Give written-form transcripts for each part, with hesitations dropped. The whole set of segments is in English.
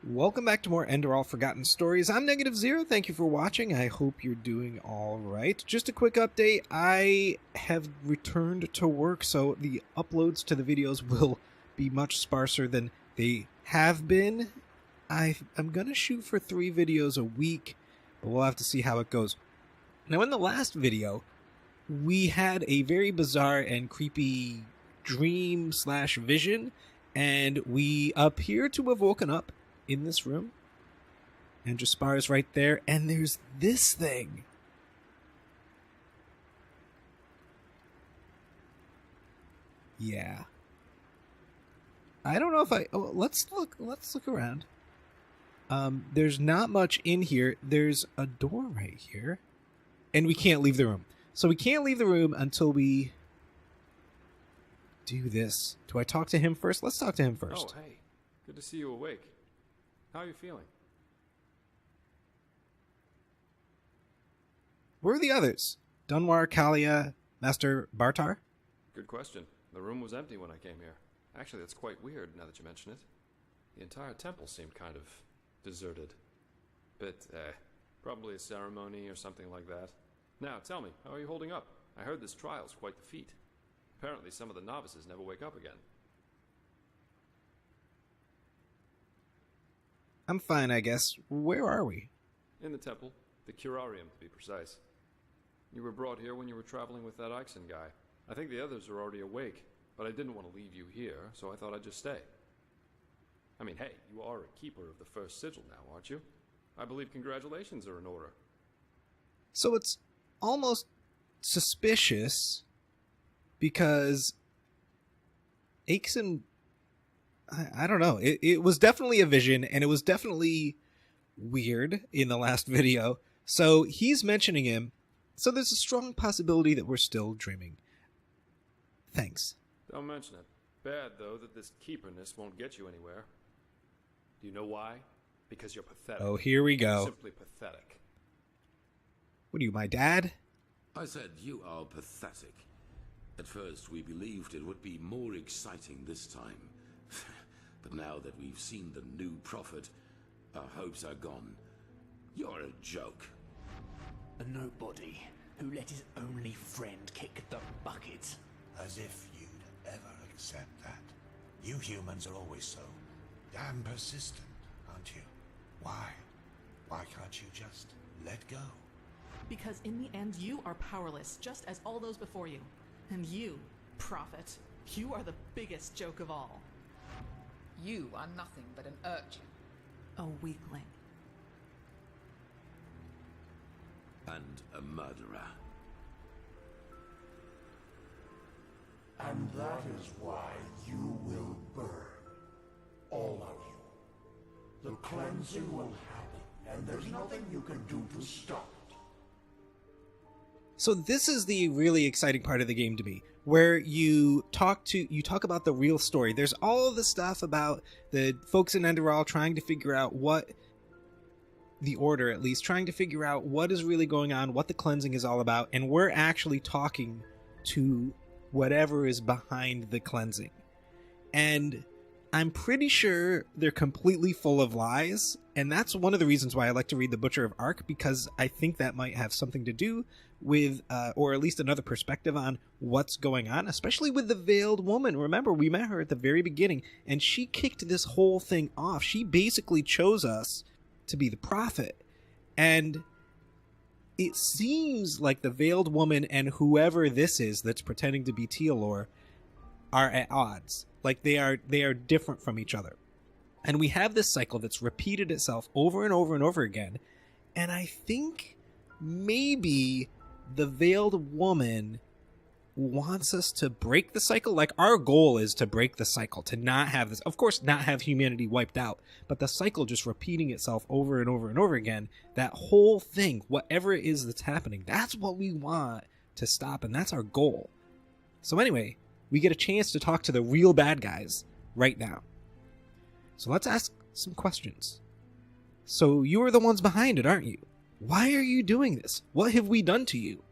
Welcome back to more Enderal Forgotten Stories. I'm Negative Zero. Thank you for watching. I hope you're doing all right. Just a quick update. I have returned to work, so the uploads to the videos will be much sparser than they have been. I'm going to shoot for 3 videos a week, but we'll have to see how it goes. Now, in the last video, we had a very bizarre and creepy dream/vision, and we appear to have woken up in this room, and Jaspar is right there, and there's this thing. Yeah. I don't know if let's look around. There's not much in here. There's a door right here, and we can't leave the room. So we can't leave the room until we do this. Do I talk to him first? Let's talk to him first. Oh, hey. Good to see you awake. How are you feeling? Where are the others? Dunwar, Kalia, Master Bartar? Good question. The room was empty when I came here. Actually, that's quite weird now that you mention it. The entire temple seemed kind of deserted. Probably a ceremony or something like that. Now, tell me, how are you holding up? I heard this trial's quite the feat. Apparently some of the novices never wake up again. I'm fine, I guess. Where are we? In the temple. The curarium, to be precise. You were brought here when you were traveling with that Ixon guy. I think the others are already awake, but I didn't want to leave you here, so I thought I'd just stay. I mean, hey, you are a keeper of the first sigil now, aren't you? I believe congratulations are in order. So it's almost suspicious because Ixon, I don't know. It was definitely a vision, and it was definitely weird in the last video. So he's mentioning him. So there's a strong possibility that we're still dreaming. Thanks. Don't mention it. Bad, though, that this keeperness won't get you anywhere. Do you know why? Because you're pathetic. Oh, here we go. Simply pathetic. What are you, my dad? I said you are pathetic. At first, we believed it would be more exciting this time. But now that we've seen the new prophet, our hopes are gone. You're a joke. A nobody who let his only friend kick the bucket. As if you'd ever accept that. You humans are always so damn persistent, aren't you? Why? Why can't you just let go? Because in the end, you are powerless, just as all those before you. And you, prophet, you are the biggest joke of all. You are nothing but an urchin. A weakling. And a murderer. And that is why you will burn. All of you. The cleansing will happen, and there's nothing you can do to stop it. So this is the really exciting part of the game to me, where you talk about the real story. There's all the stuff about the folks in Enderal trying to figure out what the Order, at least, trying to figure out what is really going on, what the cleansing is all about, and we're actually talking to whatever is behind the cleansing. And I'm pretty sure they're completely full of lies, and that's one of the reasons why I like to read The Butcher of Ark, because I think that might have something to do with, or at least another perspective on what's going on, especially with the Veiled Woman. Remember, we met her at the very beginning, and she kicked this whole thing off. She basically chose us to be the prophet, and it seems like the Veiled Woman and whoever this is that's pretending to be Tealor are at odds. Like they are different from each other. And we have this cycle that's repeated itself over and over and over again. And I think maybe the Veiled Woman wants us to break the cycle. Like, our goal is to break the cycle, to not have this, of course, not have humanity wiped out, but the cycle just repeating itself over and over and over again. That whole thing, whatever it is that's happening, that's what we want to stop, and that's our goal. So anyway, we get a chance to talk to the real bad guys right now. So let's ask some questions. So you are the ones behind it, aren't you? Why are you doing this? What have we done to you?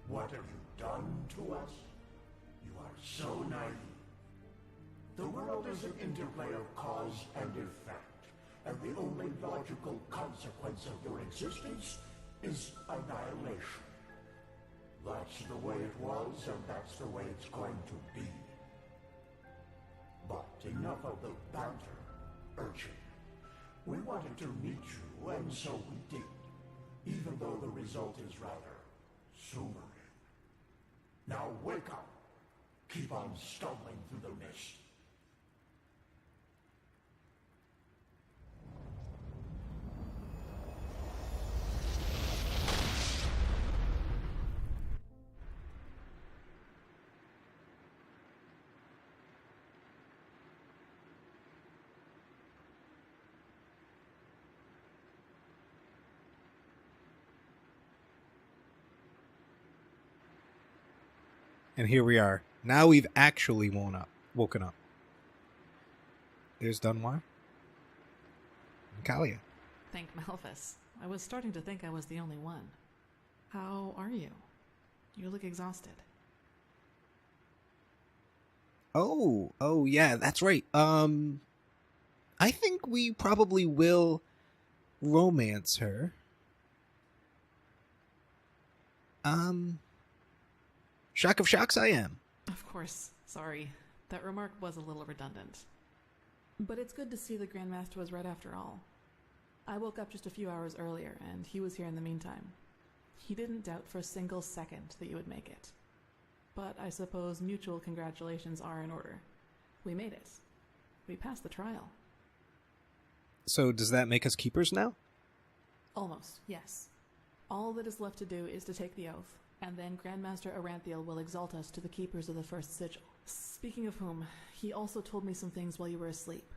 What have you done to us? You are so naive. The world is an interplay of cause and effect. and the only logical consequence of your existence is annihilation. That's the way it was, and that's the way it's going to be. But enough of the banter, urchin. We wanted to meet you, and so we did, even though the result is rather sobering. Now wake up. Keep on stumbling through the mist. And here we are. Now we've actually woken up. There's Dunwar. And Kalia. Thank Malphus. I was starting to think I was the only one. How are you? You look exhausted. Oh yeah, that's right. I think we probably will romance her. Shock of shocks, I am. Of course. Sorry. That remark was a little redundant. But it's good to see the Grandmaster was right after all. I woke up just a few hours earlier, and he was here in the meantime. He didn't doubt for a single second that you would make it. But I suppose mutual congratulations are in order. We made it. We passed the trial. So does that make us keepers now? Almost, yes. All that is left to do is to take the oath, and then Grandmaster Aranthiel will exalt us to the keepers of the first sigil. Speaking of whom, he also told me some things while you were asleep.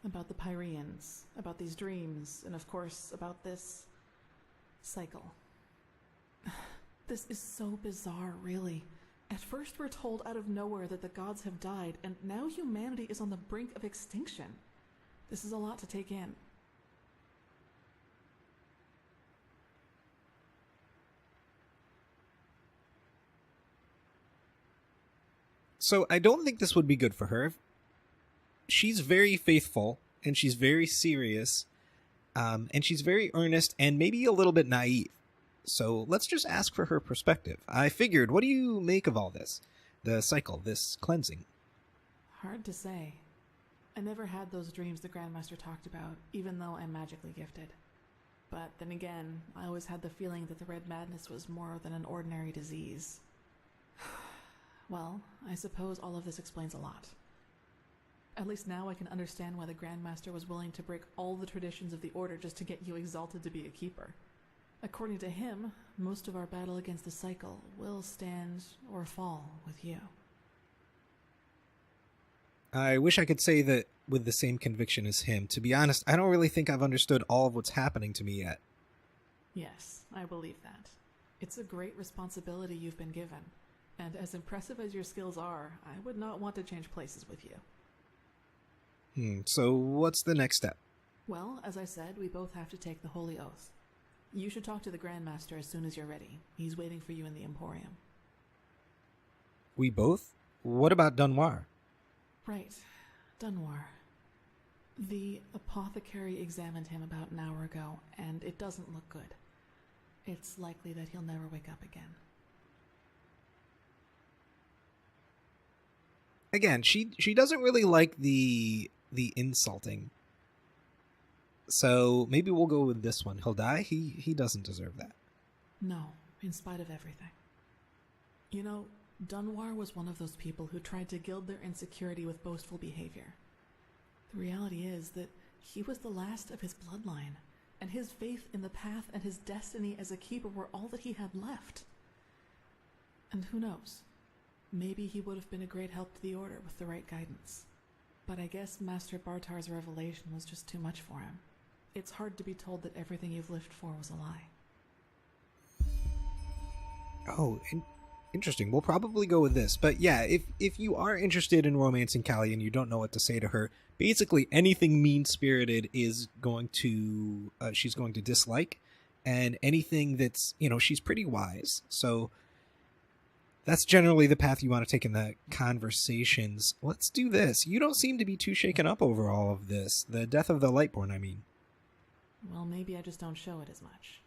About the Pyreans, about these dreams, and of course, about this cycle. This is so bizarre, really. At first we're told out of nowhere that the gods have died, and now humanity is on the brink of extinction. This is a lot to take in. So I don't think this would be good for her. She's very faithful, and she's very serious, and she's very earnest, and maybe a little bit naive. So let's just ask for her perspective. I figured, what do you make of all this? The cycle, this cleansing? Hard to say. I never had those dreams the Grandmaster talked about, even though I'm magically gifted. But then again, I always had the feeling that the Red Madness was more than an ordinary disease. Well, I suppose all of this explains a lot. At least now I can understand why the Grandmaster was willing to break all the traditions of the Order just to get you exalted to be a keeper. According to him, most of our battle against the cycle will stand or fall with you. I wish I could say that with the same conviction as him. To be honest, I don't really think I've understood all of what's happening to me yet. Yes, I believe that. It's a great responsibility you've been given. And as impressive as your skills are, I would not want to change places with you. So what's the next step? Well, as I said, we both have to take the Holy Oath. You should talk to the Grandmaster as soon as you're ready. He's waiting for you in the Emporium. We both? What about Dunwar? Right. Dunwar. The apothecary examined him about an hour ago, and it doesn't look good. It's likely that he'll never wake up again. Again, she doesn't really like the insulting. So maybe we'll go with this one. He'll die? He doesn't deserve that. No, in spite of everything. You know, Dunwar was one of those people who tried to gild their insecurity with boastful behavior. The reality is that he was the last of his bloodline, and his faith in the path and his destiny as a keeper were all that he had left. And who knows? Maybe he would have been a great help to the Order with the right guidance. But I guess Master Bartar's revelation was just too much for him. It's hard to be told that everything you've lived for was a lie. Oh, interesting. We'll probably go with this. But yeah, if you are interested in romancing Callie and you don't know what to say to her, basically anything mean-spirited is going to she's going to dislike, and anything that's, she's pretty wise. So That's generally the path you want to take in the conversations. Let's do this. You don't seem to be too shaken up over all of this. The death of the Lightborn, I mean. Well, maybe I just don't show it as much.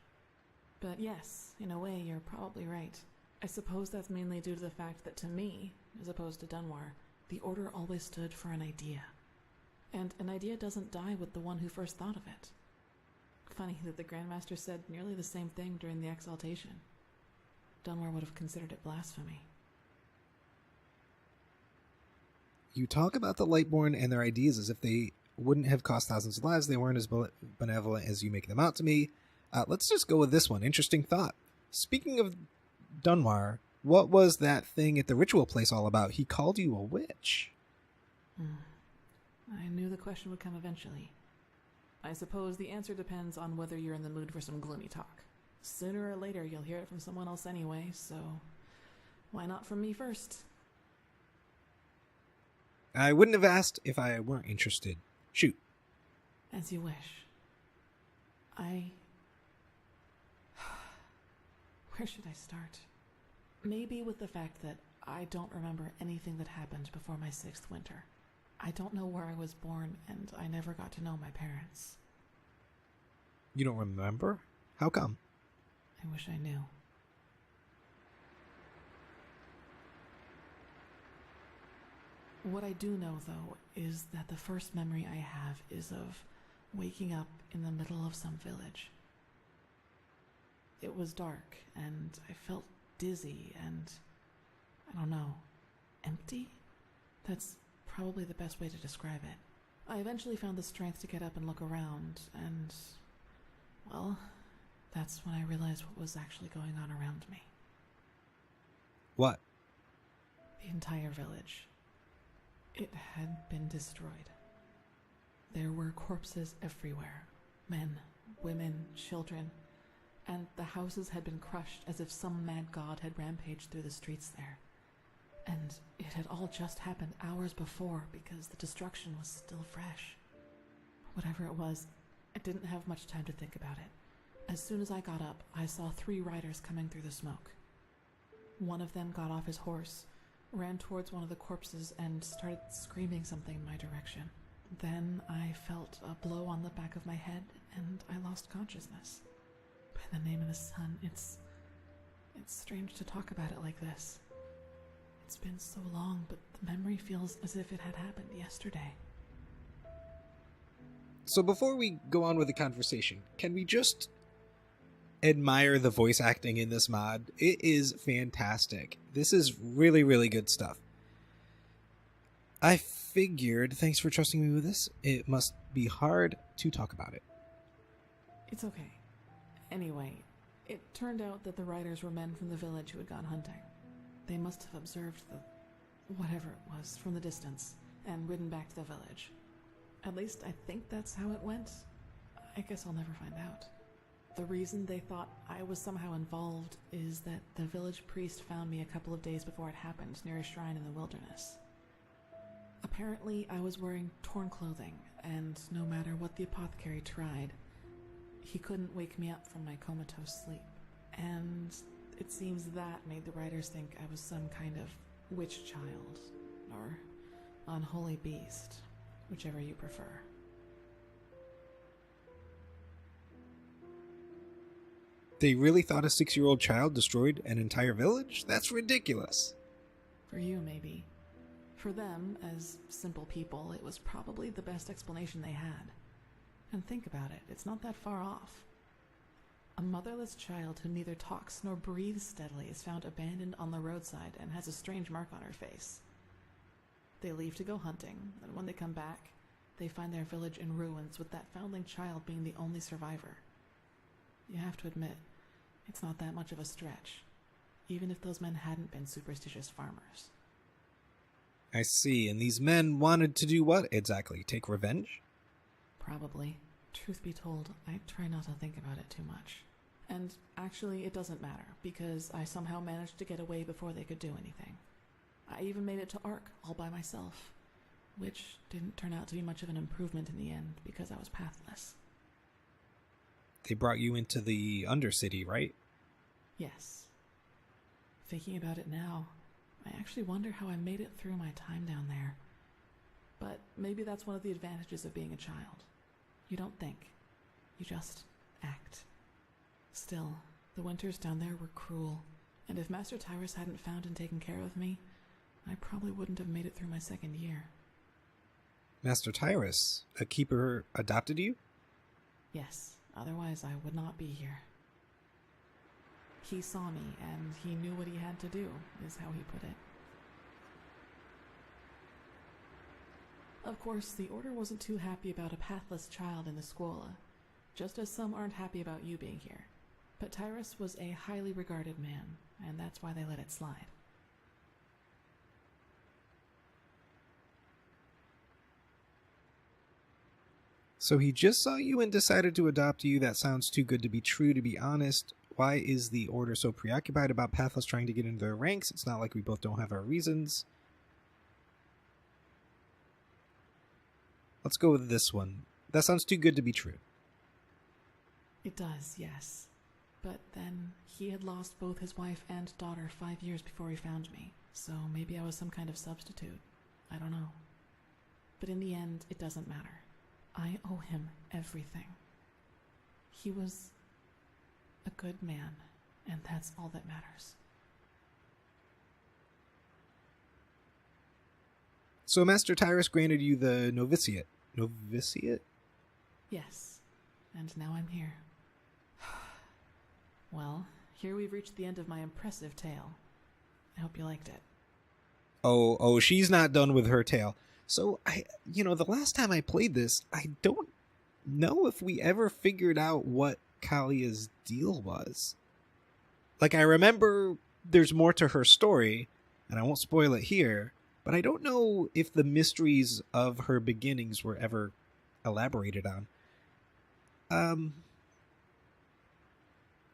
But yes, in a way, you're probably right. I suppose that's mainly due to the fact that to me, as opposed to Dunwar, the Order always stood for an idea. And an idea doesn't die with the one who first thought of it. Funny that the Grandmaster said nearly the same thing during the Exaltation. Dunwar would have considered it blasphemy. You talk about the Lightborn and their ideas as if they wouldn't have cost thousands of lives. They weren't as benevolent as you make them out to me. Let's just go with this one. Interesting thought. Speaking of Dunwar, what was that thing at the ritual place all about? He called you a witch. I knew the question would come eventually. I suppose the answer depends on whether you're in the mood for some gloomy talk. Sooner or later, you'll hear it from someone else anyway, so why not from me first? I wouldn't have asked if I weren't interested. Shoot. As you wish. Where should I start? Maybe with the fact that I don't remember anything that happened before my 6th winter. I don't know where I was born, and I never got to know my parents. You don't remember? How come? I wish I knew. What I do know, though, is that the first memory I have is of waking up in the middle of some village. It was dark, and I felt dizzy and, I don't know, empty? That's probably the best way to describe it. I eventually found the strength to get up and look around, and, well, that's when I realized what was actually going on around me. What? The entire village. It had been destroyed. There were corpses everywhere. Men, women, children. And the houses had been crushed as if some mad god had rampaged through the streets there. And it had all just happened hours before because the destruction was still fresh. Whatever it was, I didn't have much time to think about it. As soon as I got up, I saw 3 riders coming through the smoke. One of them got off his horse, ran towards one of the corpses, and started screaming something in my direction. Then I felt a blow on the back of my head, and I lost consciousness. By the name of the sun, it's strange to talk about it like this. It's been so long, but the memory feels as if it had happened yesterday. So before we go on with the conversation, can we just admire the voice acting in this mod? It is fantastic. This is really, really good stuff. I figured, thanks for trusting me with this, it must be hard to talk about it. It's okay. Anyway, it turned out that the riders were men from the village who had gone hunting. They must have observed the whatever it was from the distance and ridden back to the village. At least I think that's how it went. I guess I'll never find out. The reason they thought I was somehow involved is that the village priest found me a couple of days before it happened near a shrine in the wilderness. Apparently, I was wearing torn clothing, and no matter what the apothecary tried, he couldn't wake me up from my comatose sleep. And it seems that made the writers think I was some kind of witch child, or unholy beast, whichever you prefer. They really thought a 6-year-old child destroyed an entire village? That's ridiculous. For you, maybe. For them, as simple people, it was probably the best explanation they had. And think about it, it's not that far off. A motherless child who neither talks nor breathes steadily is found abandoned on the roadside and has a strange mark on her face. They leave to go hunting, and when they come back, they find their village in ruins with that foundling child being the only survivor. You have to admit, it's not that much of a stretch, even if those men hadn't been superstitious farmers. I see, and these men wanted to do what exactly? Take revenge? Probably. Truth be told, I try not to think about it too much. And actually, it doesn't matter, because I somehow managed to get away before they could do anything. I even made it to Ark all by myself, which didn't turn out to be much of an improvement in the end, because I was pathless. They brought you into the Undercity, right? Yes. Thinking about it now, I actually wonder how I made it through my time down there. But maybe that's one of the advantages of being a child. You don't think. You just act. Still, the winters down there were cruel, and if Master Tyrus hadn't found and taken care of me, I probably wouldn't have made it through my second year. Master Tyrus, a keeper, adopted you? Yes, otherwise I would not be here. He saw me, and he knew what he had to do, is how he put it. Of course, the Order wasn't too happy about a pathless child in the Scuola, just as some aren't happy about you being here. But Tyrus was a highly regarded man, and that's why they let it slide. So he just saw you and decided to adopt you? That sounds too good to be true, to be honest. Why is the Order so preoccupied about Pathless trying to get into their ranks? It's not like we both don't have our reasons. Let's go with this one. That sounds too good to be true. It does, yes. But then he had lost both his wife and daughter 5 years before he found me, so maybe I was some kind of substitute. I don't know. But in the end, it doesn't matter. I owe him everything. He was a good man, and that's all that matters. So Master Tyrus granted you the novitiate. Novitiate? Yes, and now I'm here. Well, here we've reached the end of my impressive tale. I hope you liked it. Oh, she's not done with her tale. So, the last time I played this, I don't know if we ever figured out what Kalia's deal was. Like, I remember there's more to her story, and I won't spoil it here, but I don't know if the mysteries of her beginnings were ever elaborated on.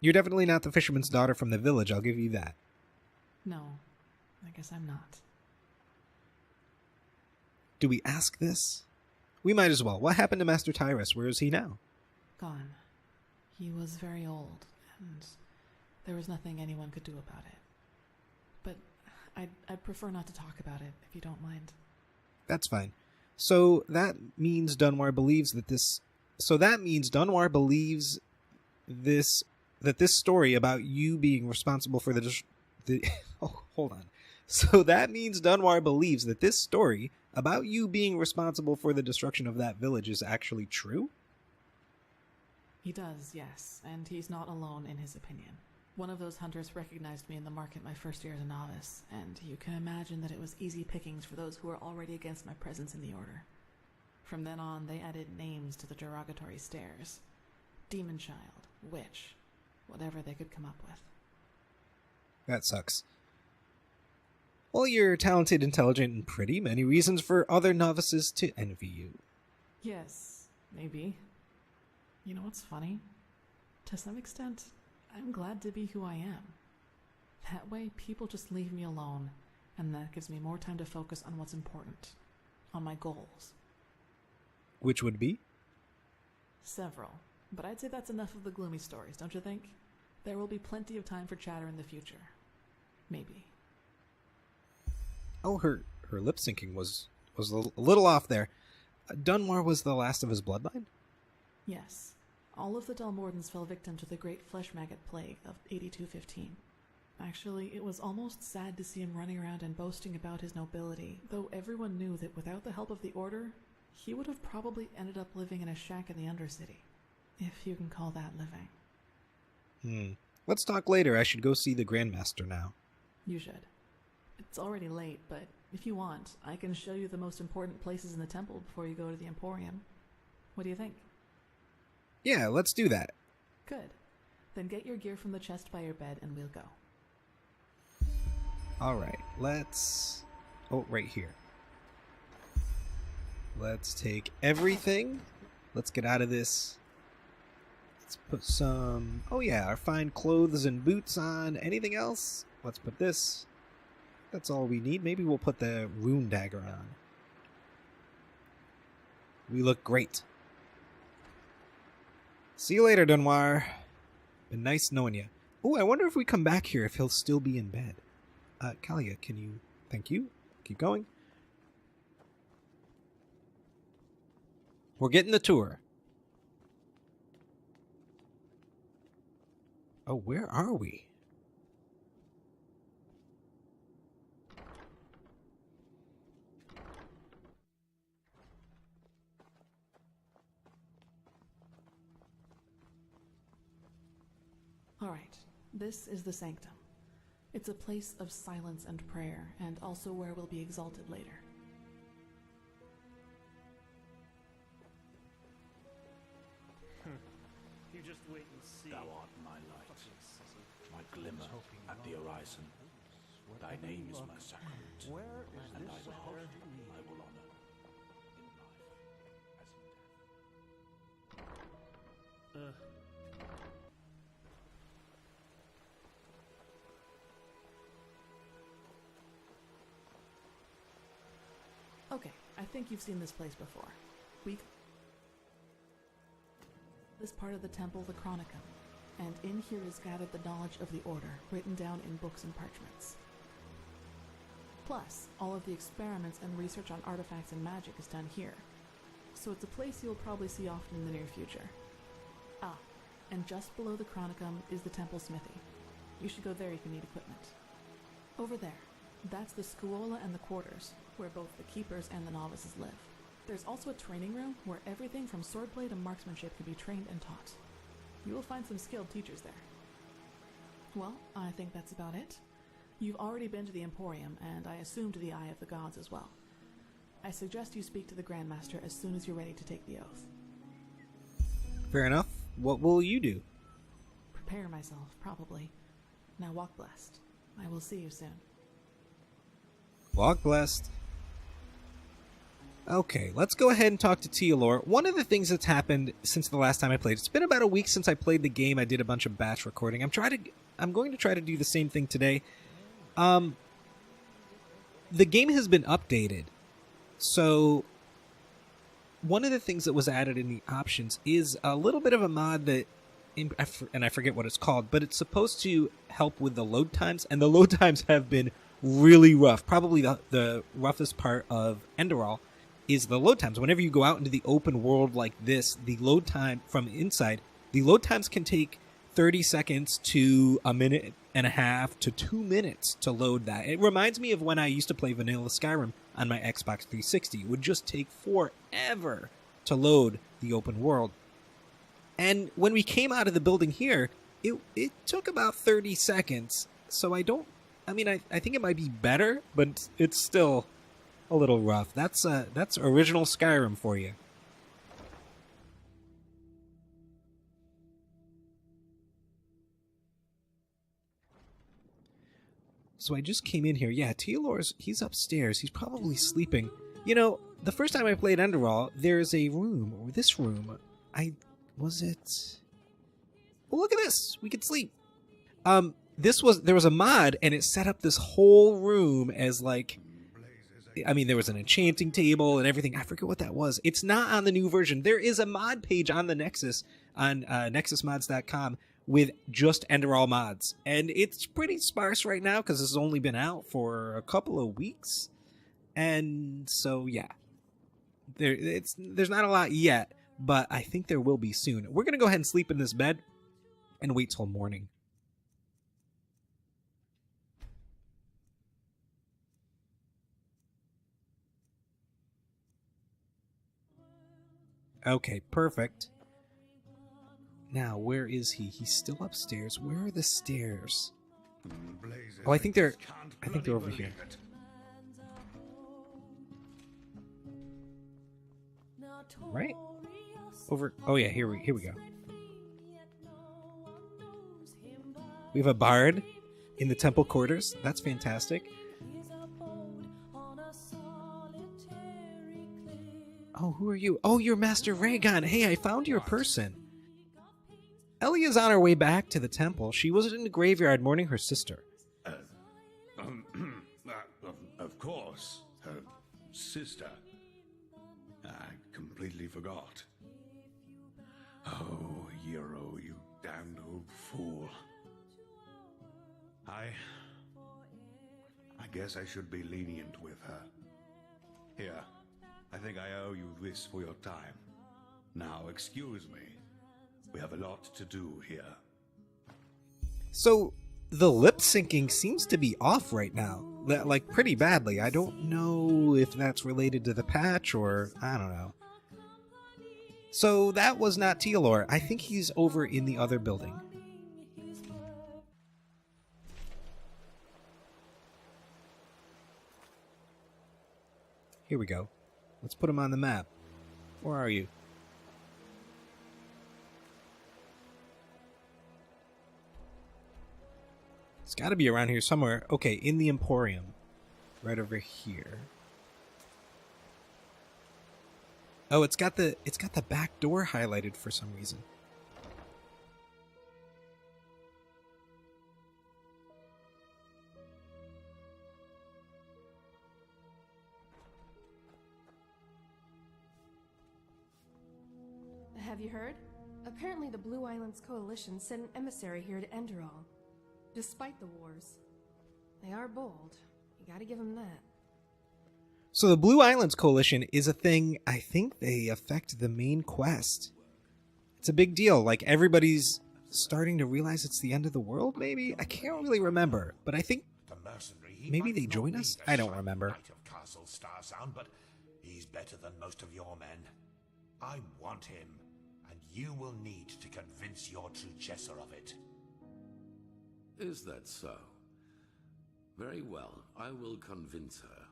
You're definitely not the fisherman's daughter from the village, I'll give you that. No, I guess I'm not. Do we ask this? We might as well. What happened to Master Tyrus? Where is he now? Gone. He was very old, and there was nothing anyone could do about it. But I'd prefer not to talk about it, if you don't mind. That's fine. So that means Dunwar believes that this story about you being responsible for hold on. So that means Dunwar believes that this story about you being responsible for the destruction of that village is actually true? He does, yes, and he's not alone in his opinion. One of those hunters recognized me in the market my first year as a novice, and you can imagine that it was easy pickings for those who were already against my presence in the Order. From then on, they added names to the derogatory stares. Demon Child, Witch, whatever they could come up with. That sucks. Well, you're talented, intelligent, and pretty. Many reasons for other novices to envy you. Yes, maybe. You know what's funny? To some extent, I'm glad to be who I am. That way, people just leave me alone, and that gives me more time to focus on what's important, on my goals. Which would be? Several, but I'd say that's enough of the gloomy stories, don't you think? There will be plenty of time for chatter in the future. Maybe. Oh, her lip syncing was a little off there. Dunwar was the last of his bloodline? Yes. All of the Dalmordans fell victim to the great flesh maggot plague of 8215. Actually, it was almost sad to see him running around and boasting about his nobility, though everyone knew that without the help of the Order, he would have probably ended up living in a shack in the Undercity. If you can call that living. Let's talk later. I should go see the Grandmaster now. You should. It's already late, but if you want, I can show you the most important places in the temple before you go to the Emporium. What do you think? Yeah, let's do that. Good. Then get your gear from the chest by your bed and we'll go. Alright, let's... Oh, right here. Let's take everything. Let's get out of this. Let's put some... Oh yeah, our fine clothes and boots on. Anything else? Let's put this. That's all we need. Maybe we'll put the rune dagger on. We look great. See you later, Dunwar. Been nice knowing you. Oh, I wonder if we come back here if he'll still be in bed. Kalia, can you... Thank you. Keep going. We're getting the tour. Oh, where are we? All right, this is the sanctum. It's a place of silence and prayer, and also where we'll be exalted later. You just wait and see. Thou art my light, my glimmer at the horizon. Thy name is my sacrament, and thy love I will honor in life as in death. Okay, I think you've seen this place before. This part of the temple, the Chronicum, and in here is gathered the knowledge of the Order, written down in books and parchments. Plus, all of the experiments and research on artifacts and magic is done here, so it's a place you'll probably see often in the near future. Ah, and just below the Chronicum is the temple Smithy. You should go there if you need equipment. Over there, that's the Scuola and the quarters, where both the keepers and the novices live. There's also a training room where everything from swordplay to marksmanship can be trained and taught. You will find some skilled teachers there. Well, I think that's about it. You've already been to the Emporium, and I assume to the Eye of the Gods as well. I suggest you speak to the Grandmaster as soon as you're ready to take the oath. Fair enough. What will you do? Prepare myself, probably. Now walk blessed. I will see you soon. Walk blessed. Okay, let's go ahead and talk to Tealor. One of the things that's happened since the last time I played, it's been about a week since I played the game. I did a bunch of batch recording. I'm going to try to do the same thing today. The game has been updated. So one of the things that was added in the options is a little bit of a mod that, and I forget what it's called, but it's supposed to help with the load times, and the load times have been really rough. Probably the roughest part of Enderal is the load times. Whenever you go out into the open world like this, the load time from inside, the load times can take 30 seconds to a minute and a half to 2 minutes to load that. It reminds me of when I used to play vanilla Skyrim on my Xbox 360. It would just take forever to load the open world. And when we came out of the building here, it took about 30 seconds. So I think it might be better, but it's still a little rough. That's original Skyrim for you. So I just came in here. Yeah, he's upstairs. He's probably sleeping. You know, the first time I played Enderal, there's a room, or this room. Well, look at this. We could sleep. There was a mod, and it set up this whole room as like, there was an enchanting table and everything. I forget what that was. It's not on the new version. There is a mod page on the Nexus, on nexusmods.com, with just Enderal mods. And it's pretty sparse right now because this has only been out for a couple of weeks. And so, yeah. There's not a lot yet, but I think there will be soon. We're going to go ahead and sleep in this bed and wait till morning. Okay, perfect. Now, where is he? He's still upstairs. Where are the stairs? Oh, I think they're over here. Right? Over. Oh yeah, here we go. We have a bard in the temple quarters. That's fantastic. Oh, who are you? Oh, you're Master Raygon. Hey, I found your person. Ellie is on her way back to the temple. She was in the graveyard mourning her sister. Of course. Her sister. I completely forgot. Oh, Hero, you damned old fool. I guess I should be lenient with her. Here, I think I owe you this for your time. Now, excuse me. We have a lot to do here. So, the lip syncing seems to be off right now. Like, pretty badly. I don't know if that's related to the patch or... I don't know. So, that was not Tealor. I think he's over in the other building. Here we go. Let's put him on the map. Where are you? It's got to be around here somewhere. Okay, in the Emporium. Right over here. Oh, it's got the back door highlighted for some reason. Have you heard? Apparently the Blue Islands Coalition sent an emissary here to Enderal. Despite the wars. They are bold. You gotta give them that. So the Blue Islands Coalition is a thing. I think they affect the main quest. It's a big deal. Like, everybody's starting to realize it's the end of the world, maybe? I can't really remember. But I think maybe they join us? I don't remember. Of Castle Star Sound, but he's better than most of your men. I want him, and you will need to convince your true Chesser of it. Is that so? Very well. I will convince her.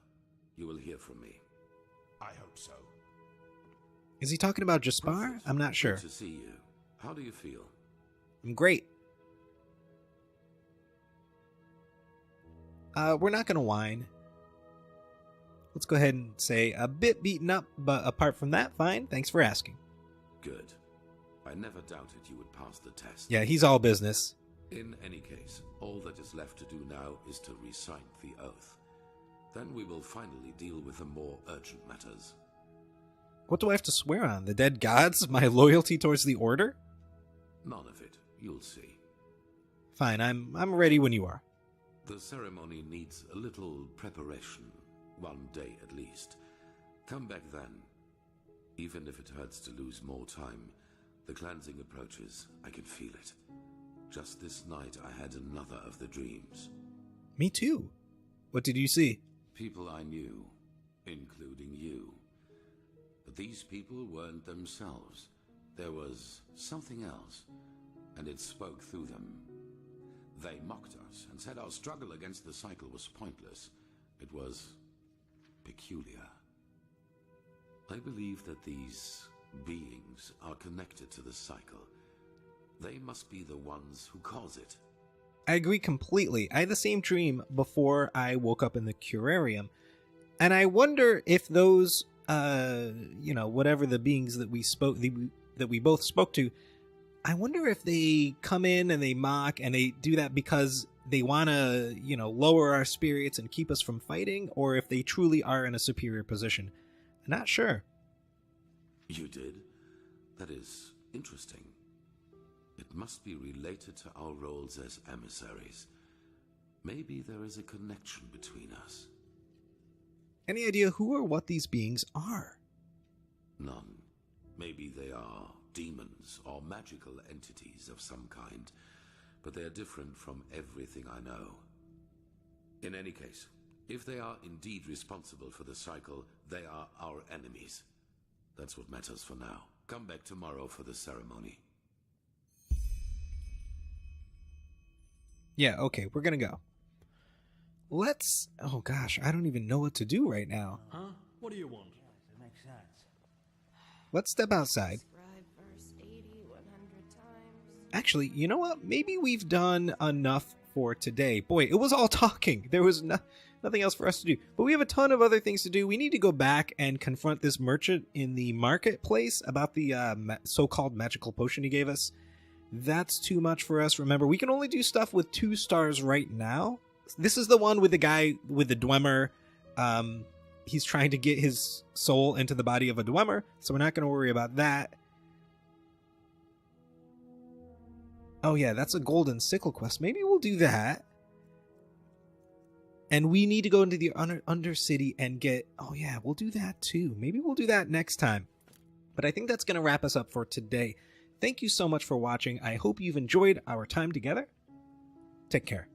You will hear from me. I hope so. Is he talking about Jaspar? I'm not sure. Good to see you. How do you feel? I'm great. We're not going to whine. Let's go ahead and say a bit beaten up, but apart from that, fine. Thanks for asking. Good. I never doubted you would pass the test. Yeah, he's all business. In any case, all that is left to do now is to recite the oath. Then we will finally deal with the more urgent matters. What do I have to swear on? The dead gods? My loyalty towards the Order? None of it. You'll see. Fine, I'm ready when you are. The ceremony needs a little preparation. 1 day at least. Come back then. Even if it hurts to lose more time, the cleansing approaches. I can feel it. Just this night I had another of the dreams. Me too. What did you see? People I knew, including you. But these people weren't themselves. There was something else, and it spoke through them. They mocked us and said our struggle against the cycle was pointless. It was peculiar. I believe that these beings are connected to the cycle. They must be the ones who cause it. I agree completely. I had the same dream before I woke up in the curarium. And I wonder if those, whatever the beings that we both spoke to, I wonder if they come in and they mock and they do that because they want to, lower our spirits and keep us from fighting, or if they truly are in a superior position. I'm not sure. You did? That is interesting. It must be related to our roles as emissaries. Maybe there is a connection between us. Any idea who or what these beings are? None. Maybe they are demons or magical entities of some kind, but they are different from everything I know. In any case, if they are indeed responsible for the cycle, they are our enemies. That's what matters for now. Come back tomorrow for the ceremony. Yeah, okay, we're gonna go. Let's... Oh gosh, I don't even know what to do right now. Huh? What do you want? Let's step outside. Actually, you know what? Maybe we've done enough for today. Boy, it was all talking. There was nothing else for us to do. But we have a ton of other things to do. We need to go back and confront this merchant in the marketplace about the so-called magical potion he gave us. That's too much for us. Remember, we can only do stuff with 2 stars right now. This is the one with the guy with the Dwemer. He's trying to get his soul into the body of a Dwemer, so we're not going to worry about that. Oh yeah, that's a golden sickle quest. Maybe we'll do that. And we need to go into the Undercity and get... Oh yeah, we'll do that too. Maybe we'll do that next time. But I think that's going to wrap us up for today. Thank you so much for watching. I hope you've enjoyed our time together. Take care.